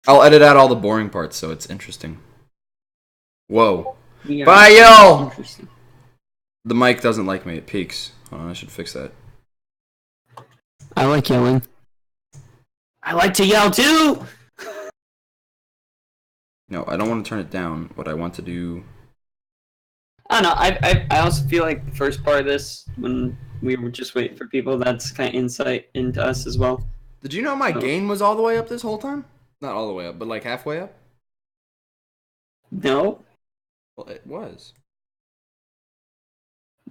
I'll edit out all the boring parts so it's interesting. Whoa. Yeah, Bye, yo! interesting. The mic doesn't like me. It peaks. Hold on, I should fix that. I like yelling. I like to yell too! No, I don't want to turn it down. What I want to do... I don't know. I also feel like the first part of this, when we were just waiting for people, that's kind of insight into us as well. Did you know my gain was all the way up this whole time? Not all the way up, but like halfway up? No. Well, it was.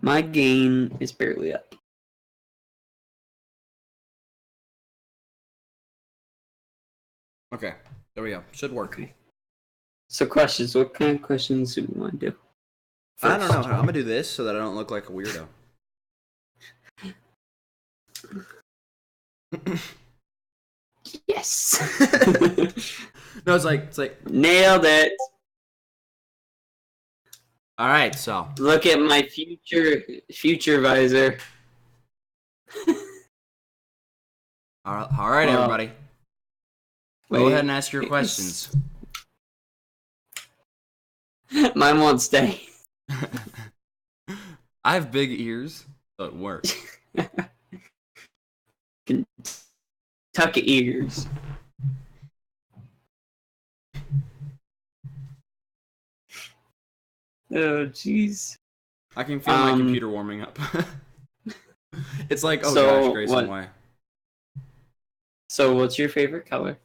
My gain is barely up. Okay, there we go. Should work. Okay. So questions. What kind of questions do we want to do? I don't know. I'm gonna do this so that I don't look like a weirdo. Yes. No, it's like Nailed it. all right. So Look at my future visor. all right, everybody. Go ahead and ask your questions. Mine won't stay. I have big ears, so it works. Tuck ears. Oh, jeez. I can feel my computer warming up. It's like, oh So, gosh, Grayson, what- why? So, what's your favorite color?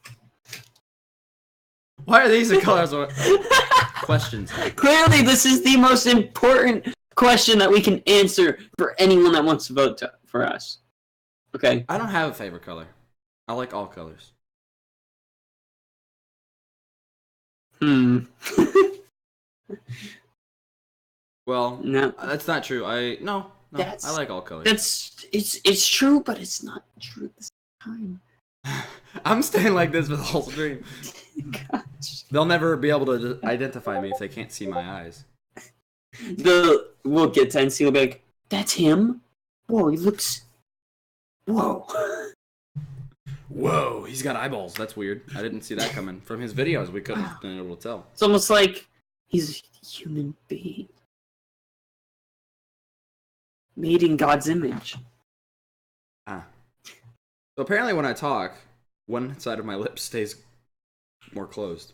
Why are these the colors? Questions. Clearly, this is the most important question that we can answer for anyone that wants to vote for us. Okay. I don't have a favorite color. I like all colors. Well, No. that's not true. No, That's- I like all colors. It's true, but it's not true at the same time. I'm staying like this for the whole stream. Gosh. They'll never be able to identify me if they can't see my eyes. We'll get to NC, will be like, that's him? Whoa, he looks... Whoa. Whoa, he's got eyeballs. That's weird. I didn't see that coming. From his videos, we couldn't have been able to tell. It's almost like he's a human being. Made in God's image. Ah. So apparently when I talk, one side of my lips stays more closed.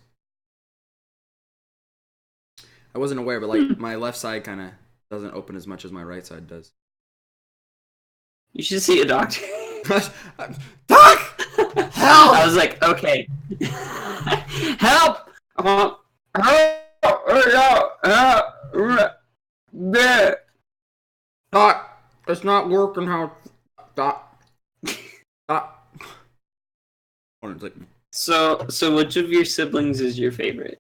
I wasn't aware, but like my left side kind of doesn't open as much as my right side does. You should see a doctor. Doc! Help! I was like, okay. Help! Doc, it's not working how... Doc. Doc. It's like, So which of your siblings is your favorite?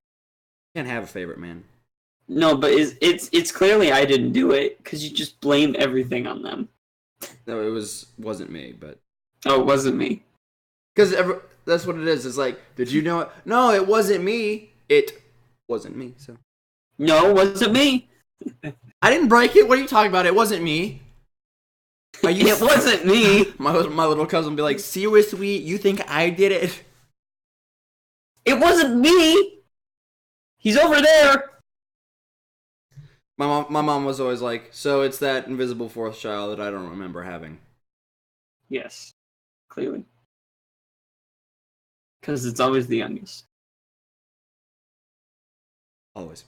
can't have a favorite, man. No, but it's clearly I didn't do it because you just blame everything on them. No, it wasn't me, but... Oh, it wasn't me. Because that's what it is. It's like, did you know it? No, it wasn't me. It wasn't me, so... No, it wasn't me. I didn't break it. What are you talking about? It wasn't me. Are you... It wasn't me. My little cousin will be like, seriously, you think I did it? It wasn't me. He's over there. My mom was always like, so it's that invisible fourth child that I don't remember having. Yes, clearly. Because it's always the youngest. Always.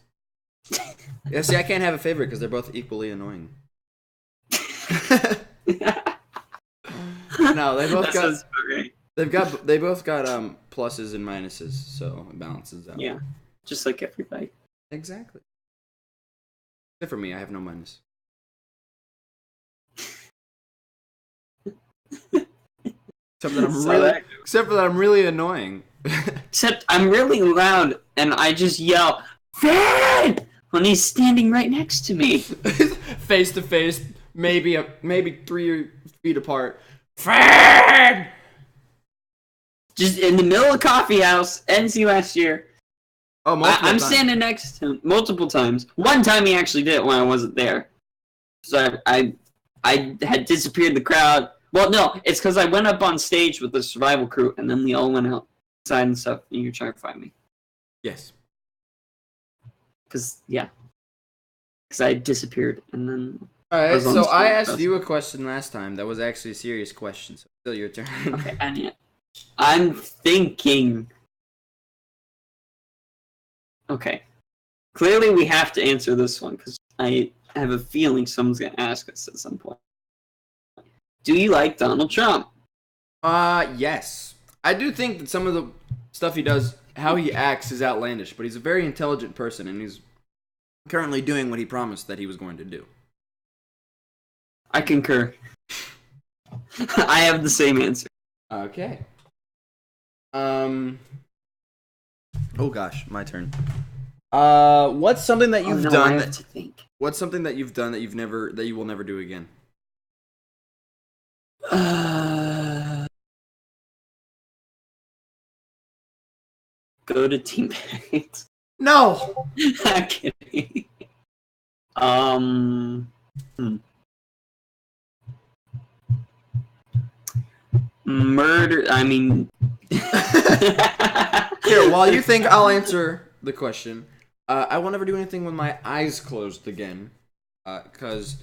Yeah, see, I can't have a favorite because they're both equally annoying. No, they both got. Right. They both got pluses and minuses, so it balances out. Yeah, just like everybody. Exactly. Except for me, I have no minus. Except that I'm really annoying. Except I'm really loud and I just yell, "Fred!" when he's standing right next to me. Face to face, maybe 3 feet apart. Fred! Just in the middle of a coffee house, NC last year. Oh, I'm standing next to him multiple times. One time he actually did it when I wasn't there. So I had disappeared the crowd. Well, no, it's because I went up on stage with the survival crew and then we all went out. inside and stuff, and you're trying to find me. Yes. Because I disappeared, and then... All right, was on so the I street. asked you a question last time that was actually a serious question, so it's still your turn. Okay, I'm thinking... Okay. Clearly we have to answer this one, because I have a feeling someone's going to ask us at some point. Do you like Donald Trump? Yes. I do think that some of the stuff he does, how he acts, is outlandish, but he's a very intelligent person, and he's currently doing what he promised that he was going to do. I concur. I have the same answer. Okay. Oh gosh, my turn. What's something that you've done? I have to think. What's something that you've done that you will never do again? Go to team pairings. No. I'm kidding. Murder. I mean. Here, while you think, I'll answer the question. I will never do anything with my eyes closed again, because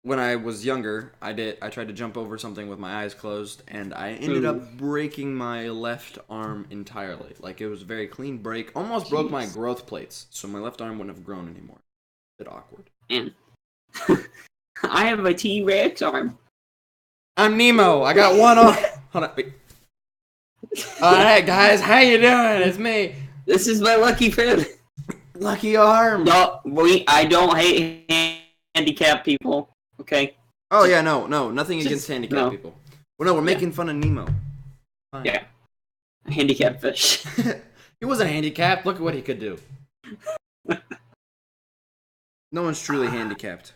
when I was younger, I tried to jump over something with my eyes closed, and I ended up breaking my left arm entirely. Like, it was a very clean break. Almost broke my growth plates, so my left arm wouldn't have grown anymore. A bit awkward. And I have a T-Rex arm. I'm Nemo. I got one arm. Hold on. Wait. Alright, guys. How you doing? It's me. This is my lucky fin. Lucky arm. No, I don't hate handicapped people. Okay. Oh yeah, no, nothing against handicapped people. Well, no, we're making fun of Nemo. Fine. Yeah. A handicapped fish. He wasn't handicapped. Look at what he could do. No one's truly handicapped.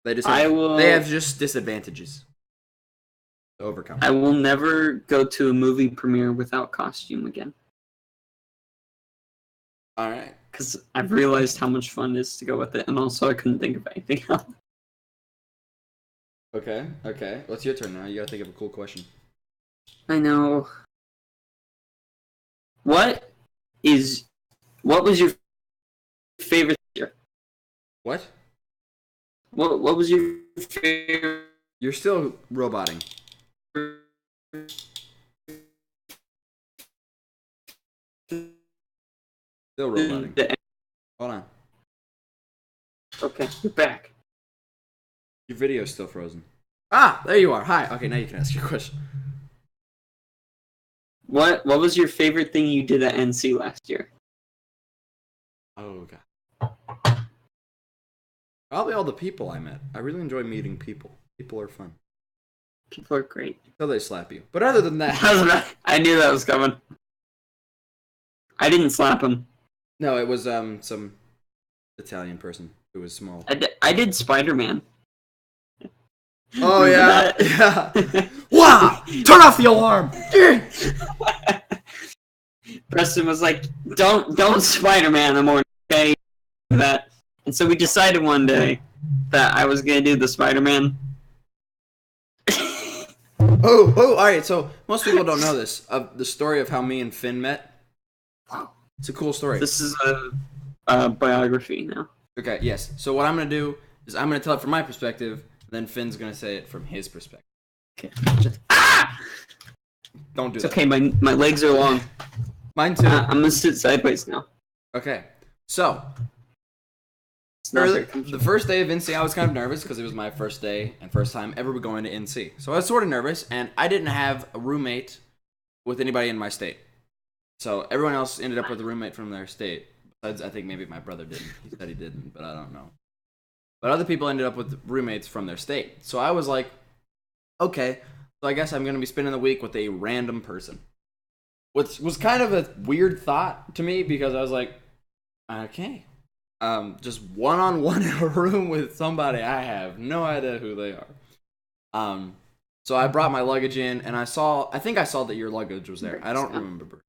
They have just disadvantages to overcome. I will never go to a movie premiere without costume again. All right. Because I've realized how much fun it is to go with it, and also I couldn't think of anything else. Okay. What's your turn now? You gotta think of a cool question. I know. What was your favorite year? What? What was your favorite? You're still roboting. Still roboting. Hold on. Okay, you're back. Your video's still frozen. Ah, there you are. Hi. Okay, now you can ask your question. What was your favorite thing you did at NC last year? Oh god. Probably all the people I met. I really enjoy meeting people. People are fun. People are great. Until they slap you. But other than that... I knew that was coming. I didn't slap him. No, it was some Italian person who was small. I did Spider-Man. Oh yeah. Yeah. Wow! Turn off the alarm! Preston was like, don't Spider-Man anymore, okay? That. And so we decided one day that I was gonna do the Spider-Man. Oh, alright, so most people don't know this. The story of how me and Finn met. It's a cool story. This is a biography now. Okay, yes. So what I'm gonna do is I'm gonna tell it from my perspective, then Finn's gonna say it from his perspective. Okay. Don't do it's that. Okay, my legs are long. Mine too. I'm gonna sit sideways now. Okay. So It's not very comfortable. the first day of NC, I was kind of nervous because it was my first day and first time ever going to NC. So I was sort of nervous, and I didn't have a roommate with anybody in my state. So everyone else ended up with a roommate from their state. Besides, I think maybe my brother didn't. He said he didn't, but I don't know. But other people ended up with roommates from their state. So I was like, okay, so I guess I'm going to be spending the week with a random person. Which was kind of a weird thought to me because I was like, okay. Just one-on-one in a room with somebody I have no idea who they are. So I brought my luggage in, and I think I saw that your luggage was there. I don't remember.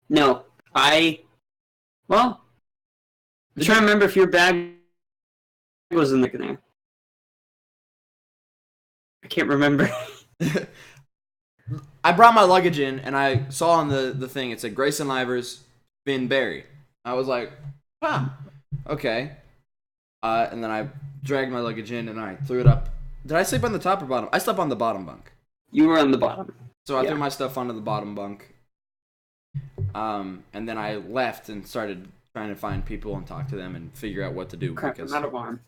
No, I'm trying to remember if your bag was in there. I can't remember. I brought my luggage in, and I saw on the thing, it said Grayson Lyvers, Finn Barry. I was like, huh, okay. And then I dragged my luggage in, and I threw it up. Did I sleep on the top or bottom? I slept on the bottom bunk. You were on the bottom. So I threw my stuff onto the bottom bunk. And then I left and started trying to find people and talk to them and figure out what to do. Crap, I'm out of arm.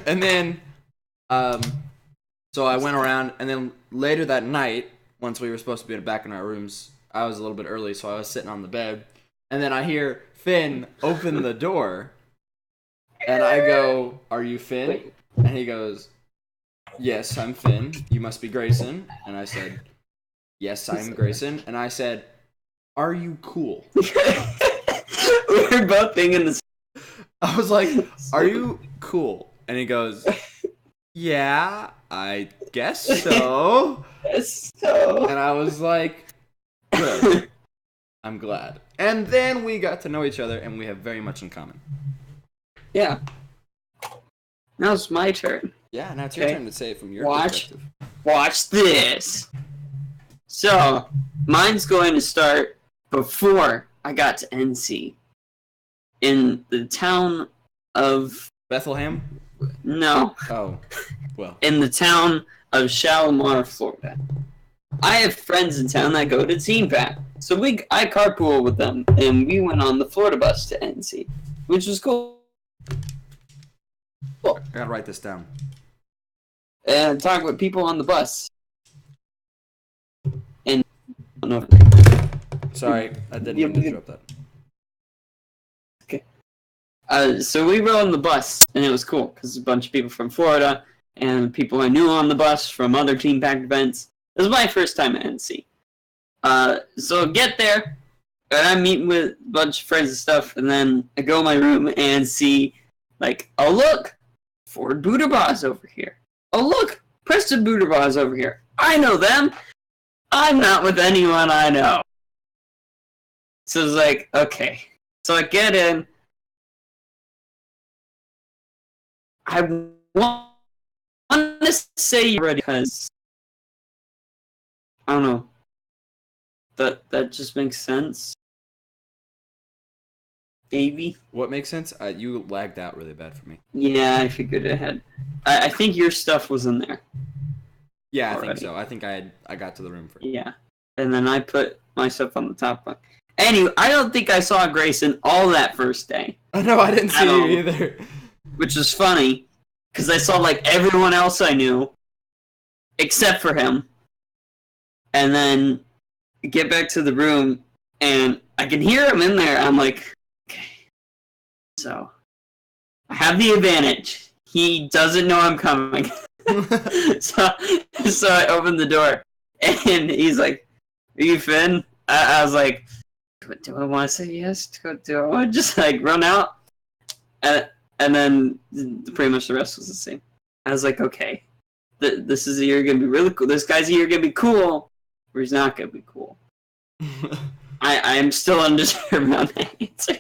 And then, so I went around, and then later that night, once we were supposed to be back in our rooms, I was a little bit early, so I was sitting on the bed, and then I hear Finn open the door, and I go, "Are you Finn?" And he goes, "Yes, I'm Finn. You must be Grayson." And I said, "Yes, I'm Grayson." And I said, "Are you cool?" We were both thinking this. I was like, "Are you cool?" And he goes, "Yeah, I guess so." And I was like, "Good. I'm glad." And then we got to know each other, and we have very much in common. Yeah. Now it's my turn. Yeah, now it's your turn to say it from your perspective. Watch this. So, mine's going to start before I got to NC. In the town of... Bethlehem? No. Oh, well. In the town of Shalimar, Florida. I have friends in town that go to Team Pack. So I carpool with them, and we went on the Florida bus to NC, which was cool. I gotta write this down. And talk with people on the bus. And I don't know. Sorry, I didn't mean to interrupt that. Okay. So we rode on the bus, and it was cool because a bunch of people from Florida and people I knew on the bus from other Team Pack events. It was my first time at NC. So get there, and I'm meeting with a bunch of friends and stuff, and then I go in my room and see, like, oh look, Ford Buddha over here. Oh look, Preston Buddha over here. I know them. I'm not with anyone I know. So it's like, okay. So I get in. I want to say you're ready because I don't know. That just makes sense. Maybe. What makes sense? You lagged out really bad for me. Yeah, I figured it had. I think your stuff was in there. Yeah, already. I think so. I think I got to the room first. Yeah, and then I put my stuff on the top bunk. Anyway, I don't think I saw Grayson all that first day. Oh no, I didn't see you either. Which was funny, because I saw like everyone else I knew, except for him. And then get back to the room, and I can hear him in there. I'm like, okay, so I have the advantage. He doesn't know I'm coming. so I opened the door, and he's like, "Are you Finn?" I was like, "Do I want to say yes? Do I want to just like run out?" And then pretty much the rest was the same. I was like, "Okay, this is either gonna be really cool. This guy's either gonna be cool, or he's not gonna be cool." I am still undetermined on that answer.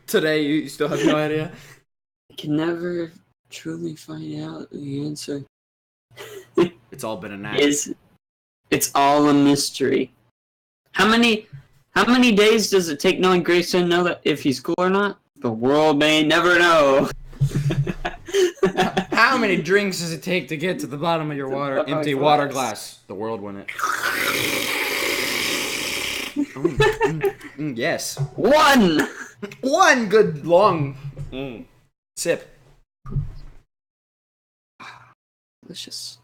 Today, you still have no idea? I can never truly find out the answer. It's all been a night. It's all a mystery. How many days does it take knowing Grayson to know that if he's cool or not? The world may never know. How many drinks does it take to get to the bottom of your empty water glass? The world won it. Yes. One good long sip. Delicious.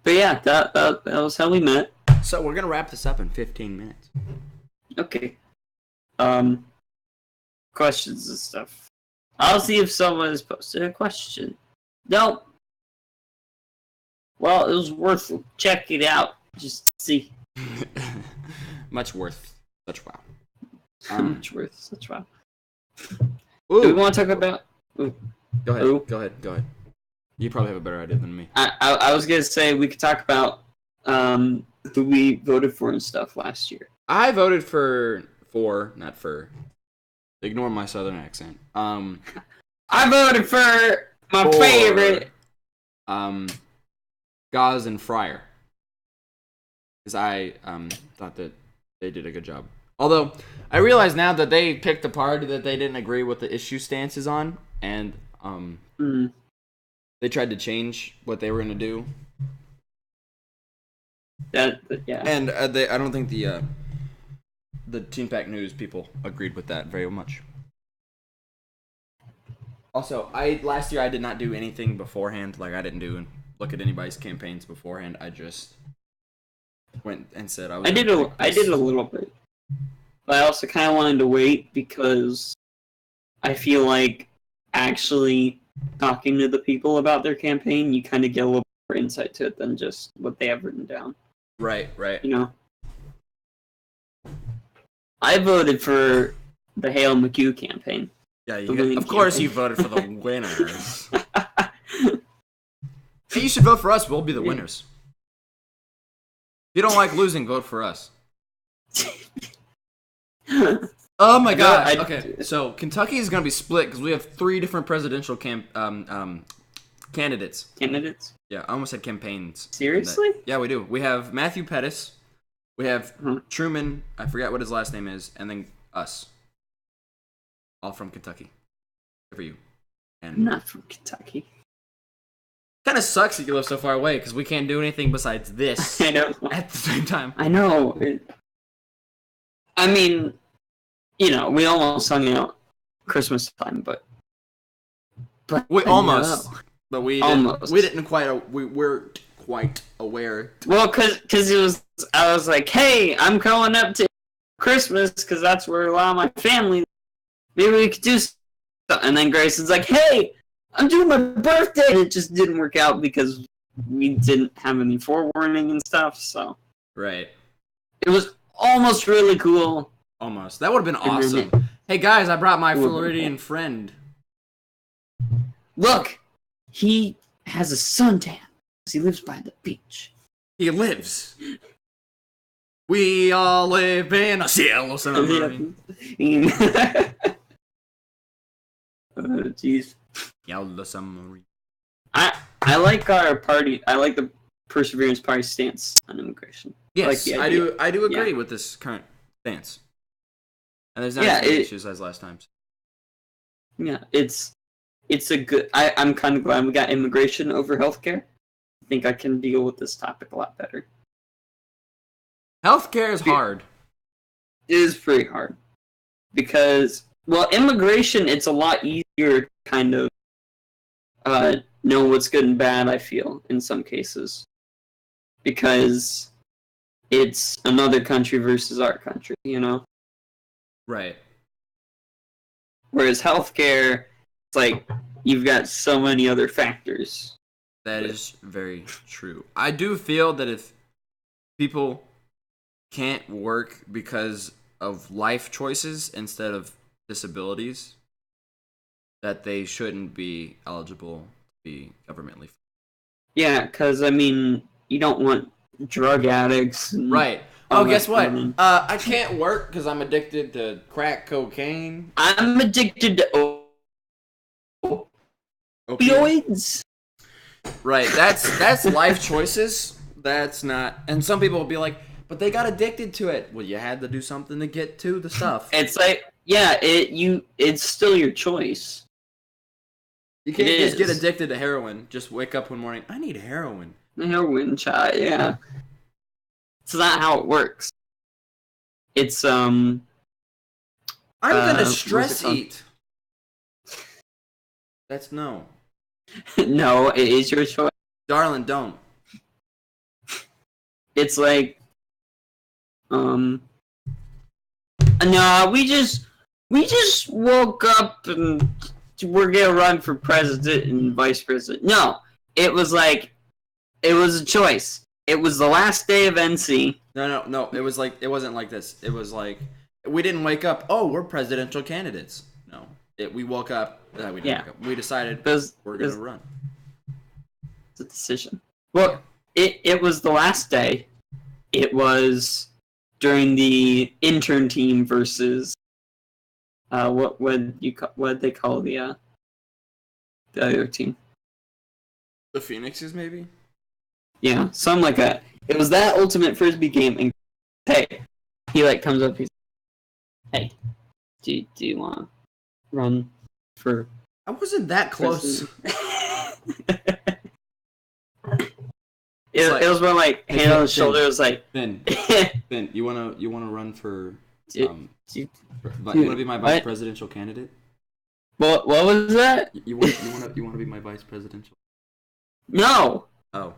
But yeah, that was how we met. So we're gonna wrap this up in 15 minutes. Okay. Questions and stuff. I'll see if someone has posted a question. Nope. Well, it was worth checking out just to see. Much worth such wow. Much worth such wow. Ooh. Do we want to talk about? Ooh. Go ahead. Ooh. Go ahead. You probably have a better idea than me. I was gonna say we could talk about who we voted for and stuff last year. I voted for not for. Ignore my southern accent. I voted for my favorite. Gauze and Fryer. Because I thought that they did a good job. Although, I realize now that they picked a party that they didn't agree with the issue stances on, and they tried to change what they were going to do. Yeah. And I don't think the Team Pack News people agreed with that very much. Also, last year I did not do anything beforehand. Like, I didn't look at anybody's campaigns beforehand. I just went and said I did a little bit. But I also kind of wanted to wait because I feel like actually talking to the people about their campaign, you kind of get a little more insight to it than just what they have written down. Right. You know? I voted for the Hale McHugh campaign. Yeah, of course you voted for the winners. Hey, you should vote for us. We'll be the winners. If you don't like losing, vote for us. Oh my god. Okay, so Kentucky is going to be split because we have 3 different presidential candidates. Candidates? Yeah, I almost said campaigns. Seriously? Yeah, we do. We have Matthew Pettis. We have Truman. I forgot what his last name is. And then us. All from Kentucky. Good for you. And I'm not from Kentucky. Kind of sucks that you live so far away because we can't do anything besides this I know. at the same time. I know. I mean, we almost hung out Christmas time, but we almost, but we almost. Didn't quite. We weren't quite aware. Well, because I was like, hey, I'm going up to Christmas because that's where a lot of my family. Maybe we could do something. And then Grayson's like, hey, I'm doing my birthday. And it just didn't work out because we didn't have any forewarning and stuff. So right, it was almost really cool. Almost. That would have been awesome. Hey guys, I brought my Floridian friend. Look, he has a suntan because he lives by the beach. He lives. We all live in a cielo submarine. Jeez. Yellow submarine. I like our party. I like the Perseverance Party stance on immigration. Yes, I like I do agree with this current stance. And there's not as many issues as last time. Yeah, it's a good. I'm kind of glad we got immigration over healthcare. I think I can deal with this topic a lot better. Healthcare is hard. It is pretty hard because, well, immigration, it's a lot easier to kind of know what's good and bad, I feel, in some cases. Because it's another country versus our country, Right. Whereas healthcare, it's like you've got so many other factors. That is very true. I do feel that if people can't work because of life choices instead of disabilities, that they shouldn't be eligible to be governmentally funded. Yeah, because, you don't want drug addicts. Right. Oh, guess what? I can't work because I'm addicted to crack cocaine. I'm addicted to opioids. Right. That's life choices. That's not. And some people will be like, but they got addicted to it. Well, you had to do something to get to the stuff. It's like, yeah, it's still your choice. You can't just get addicted to heroin. Just wake up one morning, I need heroin. Heroin shot, yeah. It's not how it works. It's I'm gonna stress eat. That's no. No, it is your choice. Darling, don't. It's like no, we just woke up and we're gonna run for president and vice president. No, it was a choice. It was the last day of NC. No. It wasn't like this. It was like we didn't wake up. Oh, we're presidential candidates. No, we woke up. We didn't wake up. We decided we're gonna run. It's a decision. Well, it was the last day. It was during the intern team versus what they call the other team? The Phoenixes, maybe. Yeah, something like that. It was that ultimate frisbee game, and hey, he like comes up, he's hey, do you want to run for I wasn't that close. It was more like Hey, hand on Ben, the shoulder. It was like Ben, you wanna run for you you wanna be my vice presidential candidate? What was that? You wanna be my vice presidential? No. Oh.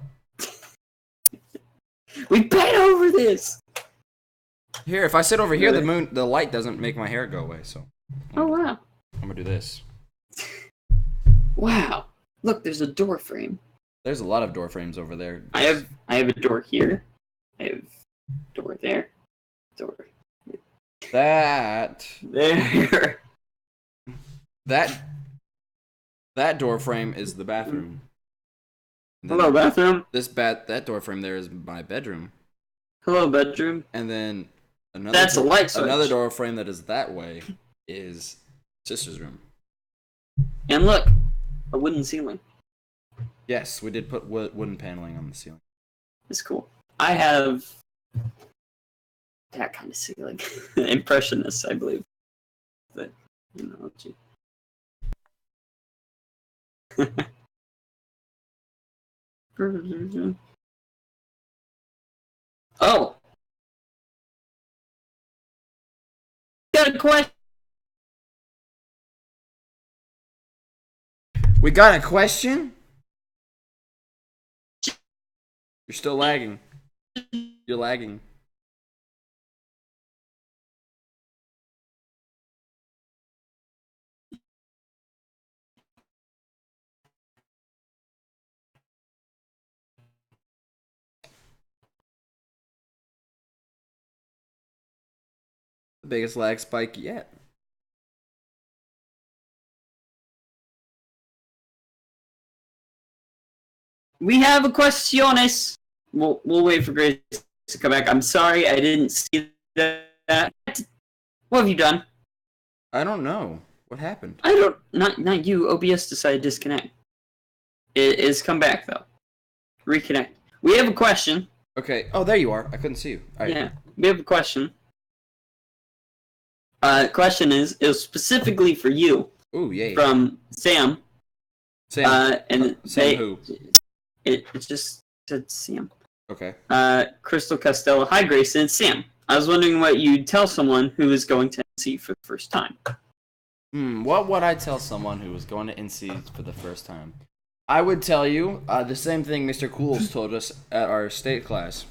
We paid over this. Here, if I sit over here, the light doesn't make my hair go away. So. Oh wow. I'm gonna do this. Wow. Look, there's a door frame. There's a lot of door frames over there. I have a door here. I have a door there. Door. There. That door frame is the bathroom. Hello, bathroom. That door frame there is my bedroom. Hello, bedroom. And then That's a light switch. Another door frame that is that way is sister's room. And look, a wooden ceiling. Yes, we did put wooden paneling on the ceiling. It's cool. I have that kind of ceiling. Impressionist, I believe. But, Oh! Got a question! We got a question? You're still lagging. You're lagging. The biggest lag spike yet. We have a questiones. We'll wait for Grace to come back. I'm sorry, I didn't see that. What have you done? I don't know. What happened? Not you. OBS decided to disconnect. It is come back though. Reconnect. We have a question. Okay. Oh, there you are. I couldn't see you. All right. Yeah, we have a question. Question is specifically for you. Ooh, yay. From Sam. Sam. And Sam who? It just said Sam. Okay. Crystal Costello. Hi, Grayson. Sam. I was wondering what you'd tell someone who is going to NC for the first time. What would I tell someone who was going to NC for the first time? I would tell you the same thing Mr. Cools told us at our state class.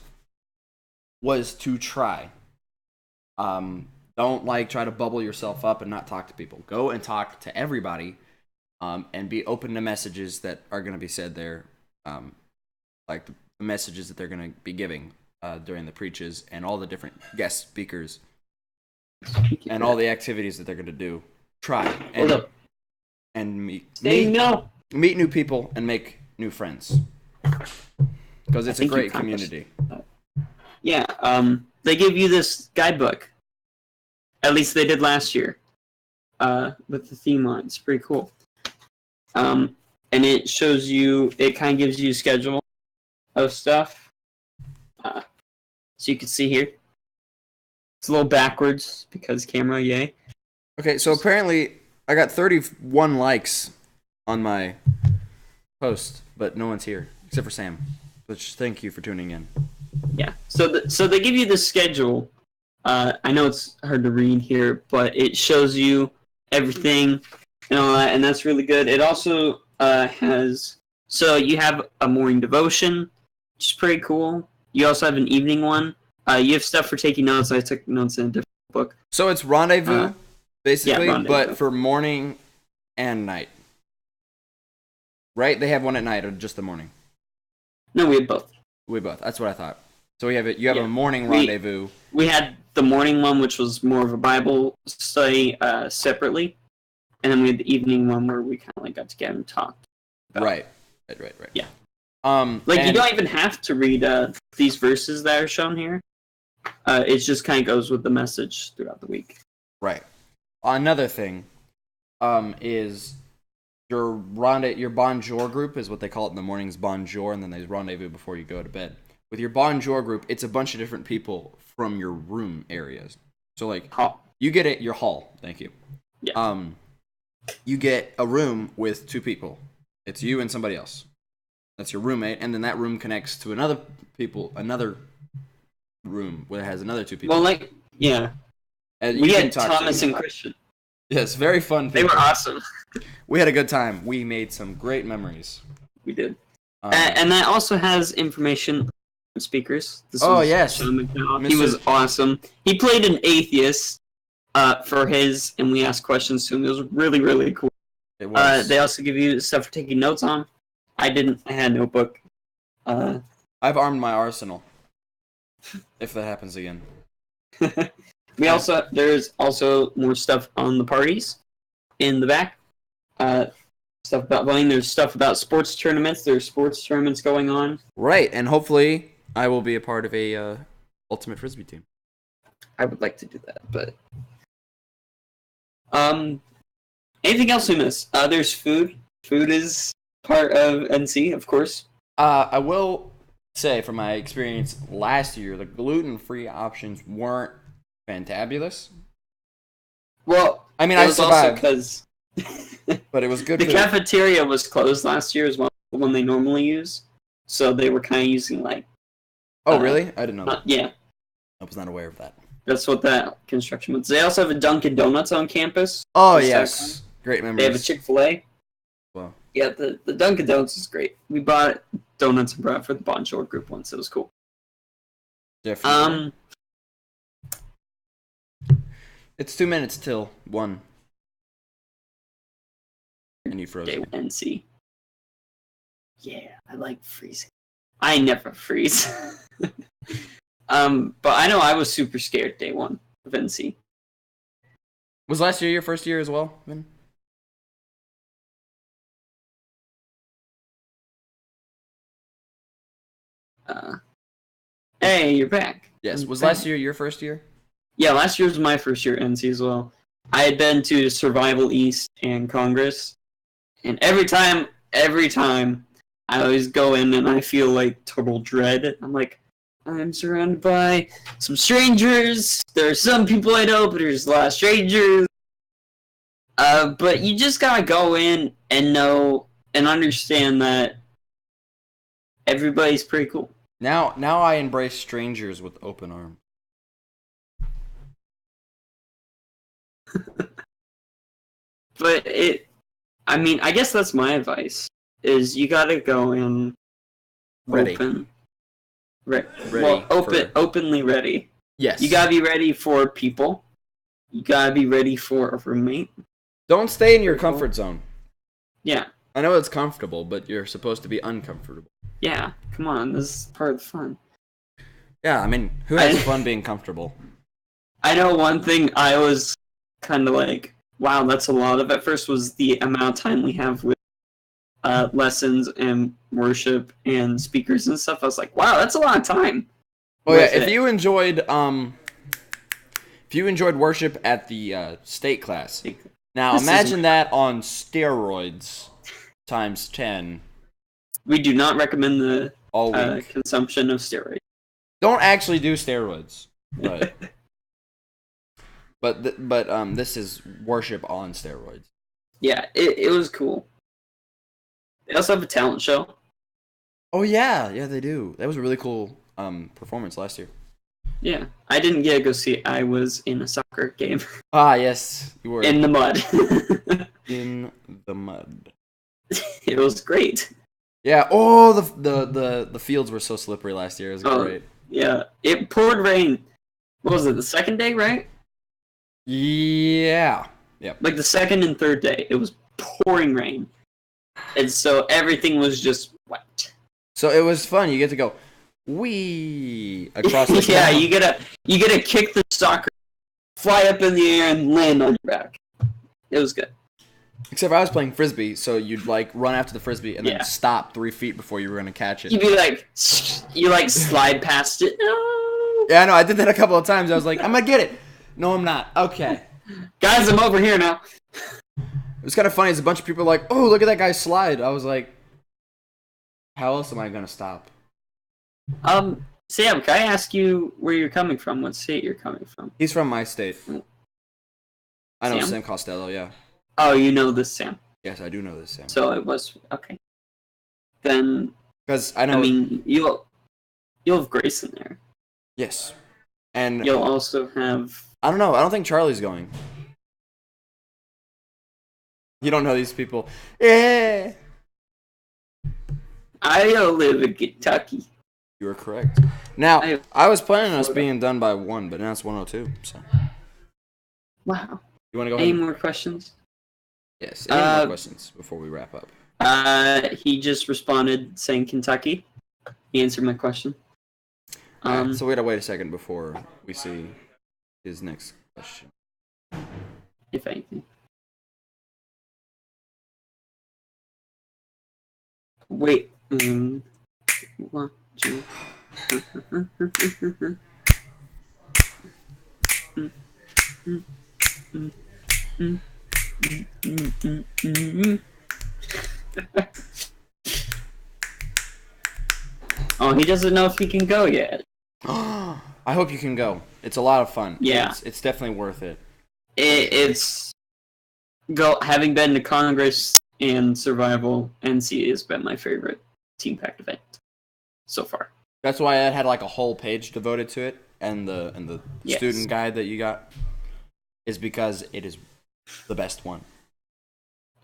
Was to try. Don't try to bubble yourself up and not talk to people. Go and talk to everybody, and be open to messages that are going to be said there, like the messages that they're going to be giving during the preaches and all the different guest speakers and all the activities that they're going to do. Try and meet new people and make new friends because it's a great community. Yeah, they give you this guidebook. At least they did last year, with the theme on. It's pretty cool. And it shows you, it kind of gives you a schedule of stuff. So you can see here. It's a little backwards because camera, yay. Okay, so apparently I got 31 likes on my post, but no one's here except for Sam. Which thank you for tuning in. Yeah. So they give you this schedule. I know it's hard to read here, but it shows you everything and all that, and that's really good. It also has, so you have a morning devotion, which is pretty cool. You also have an evening one. You have stuff for taking notes. I took notes in a different book. So it's rendezvous, basically, yeah, rendezvous. But for morning and night. Right? They have one at night or just the morning? No, we have both. We both. That's what I thought. So you have a morning rendezvous. We had the morning one, which was more of a Bible study separately. And then we had the evening one where we kind of got together and talked. Right. Yeah. You don't even have to read these verses that are shown here. It just kind of goes with the message throughout the week. Right. Another thing is your bonjour group is what they call it in the mornings, bonjour, and then there's rendezvous before you go to bed. With your bonjour group, it's a bunch of different people from your room areas. So like you get it your hall. Thank you. Yeah. You get a room with 2 people. It's you and somebody else. That's your roommate, and then that room connects to another room where it has another 2 people. Well, yeah. And we had Thomas and Christian. Yes, very fun people. They were awesome. We had a good time. We made some great memories. We did. And that also has information on speakers. Yes. He was awesome. He played an atheist for his, and we asked questions to him. It was really, really cool. It was. They also give you stuff for taking notes on. I didn't. I had a notebook. I've armed my arsenal. If that happens again. There's also more stuff on the parties in the back. Stuff about voting. There's stuff about sports tournaments. There's sports tournaments going on. Right, and hopefully I will be a part of a ultimate frisbee team. I would like to do that, but anything else we miss? There's food. Food is part of NC, of course. I will say, from my experience last year, the gluten-free options weren't fantabulous. Well, I mean, I survived because but it was good. The cafeteria was closed last year as well, the one they normally use, so they were kind of using like. Oh, really? I didn't know that. Yeah. I was not aware of that. That's what that construction was. They also have a Dunkin' Donuts on campus. Oh, yes. Great memories. They have a Chick-fil-A. Wow. Yeah, the Dunkin' Donuts is great. We bought donuts and brought for the Bonjour group once. It was cool. Definitely. It's 2 minutes till 1. And you froze. Day NC. Yeah, I like freezing. I never freeze. But I know I was super scared day 1 of NC. Was last year your first year as well, Vin? Hey, you're back. Yes. Was last year your first year? Yeah, last year was my first year at NC as well. I had been to Survival East and Congress, and every time, I always go in and I feel like total dread. I'm like, I'm surrounded by some strangers. There are some people I know, but there's a lot of strangers. But you just gotta go in and know and understand that everybody's pretty cool. Now I embrace strangers with open arms. But I guess that's my advice, is you gotta go in ready. Openly ready. Yes. You gotta be ready for people. You gotta be ready for a roommate. Don't stay in your comfort zone. Yeah. I know it's comfortable, but you're supposed to be uncomfortable. Yeah, come on, this is part of the fun. Yeah, I mean, who has fun being comfortable? I know one thing I was kind of like, wow, that's a lot of at first, was the amount of time we have with lessons and worship and speakers and stuff. I was like, wow, that's a lot of time. Oh yeah, if you enjoyed worship at the state class, now imagine that on steroids times 10. We do not recommend the all week consumption of steroids. Don't actually do steroids, but this is worship on steroids. Yeah, it was cool. They also have a talent show. Oh yeah, they do. That was a really cool performance last year. Yeah, I didn't get to go see it. I was in a soccer game. Ah, yes, you were. In the mud. In the mud. It was great. Yeah. Oh, the fields were so slippery last year. It was great. Yeah, it poured rain. What was it? The second day, right? Yeah. Yep. Like the second and third day, it was pouring rain, and so everything was just wet. So it was fun. You get to go wee across the yeah, you get to kick the soccer, fly up in the air, and land on your back. It was good. Except I was playing frisbee, so you'd like run after the frisbee and then stop 3 feet before you were gonna catch it. You'd be like, you like slide past it. No. Yeah, I know. I did that a couple of times. I was like, I'm gonna get it. No, I'm not. Okay. Guys, I'm over here now. It was kind of funny. As a bunch of people were like, "Oh, look at that guy slide." I was like, "How else am I gonna stop?" Sam, can I ask you where you're coming from? What state you're coming from? He's from my state. I know Sam? Sam Costello. Yeah. Oh, you know this Sam. Yes, I do know this Sam. So it was okay. Then Because I know. I mean, you'll have Grace in there. Yes. And You'll also have. I don't know. I don't think Charlie's going. You don't know these people. Yeah. I live in Kentucky. You are correct. Now, I was planning on us being done by 1, but now it's 1:02. So. Wow. You want to go Any ahead? more questions? Yes. Any more questions before we wrap up? He just responded saying Kentucky. He answered my question. Right, so we gotta wait a second before we see his next question. If anything. Wait. 1, 2. Oh, he doesn't know if he can go yet. I hope you can go. It's a lot of fun. Yeah. It's definitely worth it. It's having been to Congress and Survival, NC has been my favorite team pack event so far. That's why I had like a whole page devoted to it, and the Yes. student guide that you got is because it is the best one.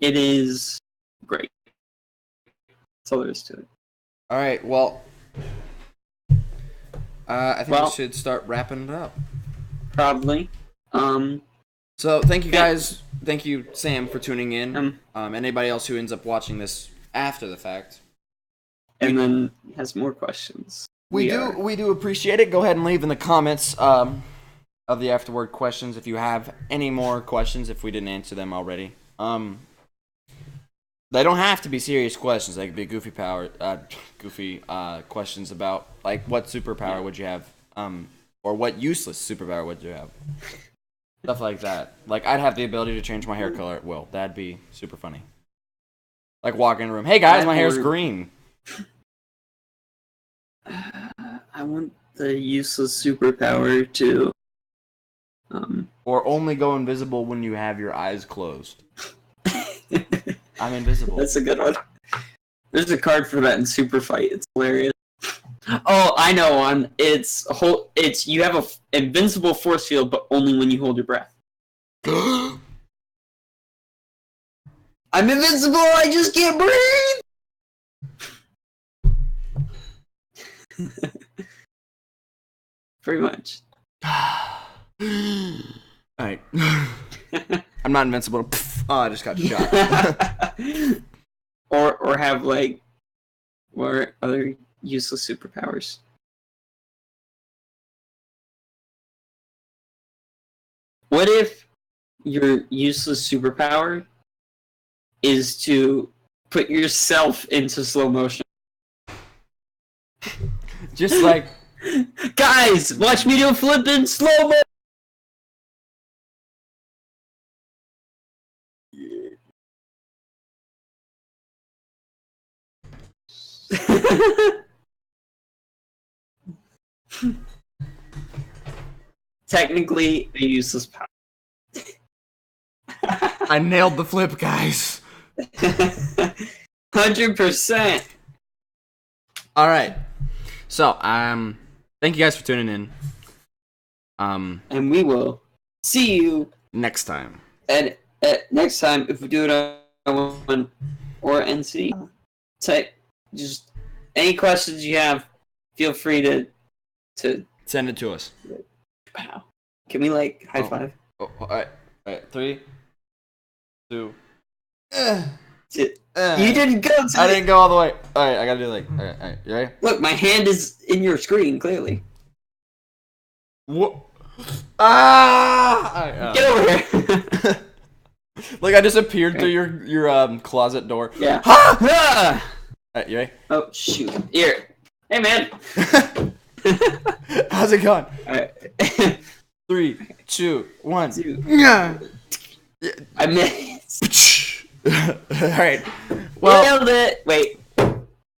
It is great. That's all there is to it. All right, well, I think we should start wrapping it up. Probably. So thank you guys. Thank you, Sam, for tuning in. Anybody else who ends up watching this after the fact. And then has more questions. We do appreciate it. Go ahead and leave in the comments of the afterward questions if you have any more questions, if we didn't answer them already. They don't have to be serious questions. They could be goofy questions about like what superpower would you have, or what useless superpower would you have, stuff like that. Like I'd have the ability to change my hair color at will. That'd be super funny. Like walk in a room, hey guys, my hair's green. I want the useless superpower to. Or only go invisible when you have your eyes closed. I'm invisible. That's a good one. There's a card for that in Super Fight. It's hilarious. Oh, I know one. It's you have a invincible force field, but only when you hold your breath. I'm invincible. I just can't breathe. Pretty much. Alright. I'm not invincible. Oh, I just got shot. or have like what other useless superpowers? What if your useless superpower is to put yourself into slow motion? Just like guys, watch me do a flip in slow mo. Technically a useless power. I nailed the flip, guys. 100%. All right. So, thank you guys for tuning in. And we will see you next time. And next time, if we do it on 1 or NC, type just any questions you have. Feel free to send it to us. Wow. Can we like high five? Oh, all right. 3, 2. You didn't go. I didn't go all the way. All right, I gotta do like. All right. You ready? Look, my hand is in your screen clearly. What? Ah! Right, get over here. Like I just appeared through your closet door. Yeah. Ha! Alright, you ready? Oh shoot! Here, hey man. How's it going? Alright. 3, 2, 1. I missed. Alright. Well, Nailed it. Wait.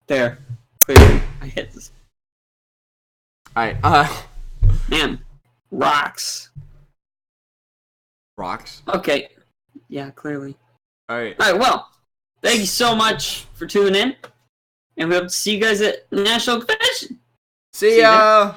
There. Clearly, I hit this. alright. Man. Rocks. Rocks. Okay. Yeah, clearly. Alright. Alright, well. Thank you so much for tuning in. And we hope to see you guys at National Convention. See ya!